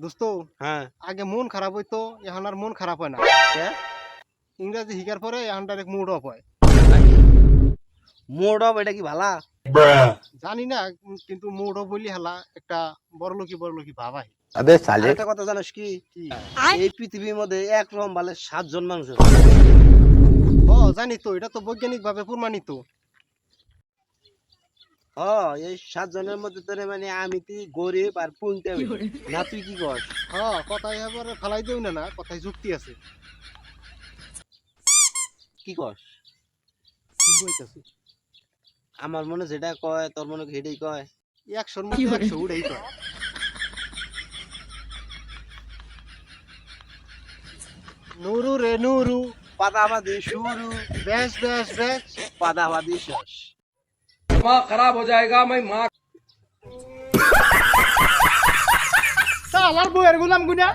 দোস্ত হ্যাঁ আগে মন খারাপ হইতো এখন আর মন খারাপ হয় না। ইংরেজি শিখার পরে এখন ডাইরেক্ট মুড অফ হয়। মোড অফ এটা কি ভালা? জানি না কিন্তু মুড অফ বলি হালা একটা বড়লোকি ভাব আহে। আরেকটা কথা জানিস কি? কি এই পৃথিবীর মধ্যে একরকম ভালে 7 জন মানুষ আছে। জানি তো, এটা তো বৈজ্ঞানিক ভাবে প্রমাণিত। এই 7 জনের মধ্যে তোরে মানে আমি তুই গরিব আর পুনতে না, তুই কি কর? কথাই এবারে ফালাই দেও না, কথায় যুক্তি আছে। কি কর? কি বলতেছি আমার মনে যেটা কয় তোর মনে সেটাই কয়। 100-র মধ্যে 100 উড়াই তো। নুরু রে নুরু, পাদাবাদি শুরু, বেশ বেশ বেশ। পাদাবাদি শেষ। दिमाग खराब हो जाएगा मैं माँ তা আমার বউয়ের গোলাম গুনা।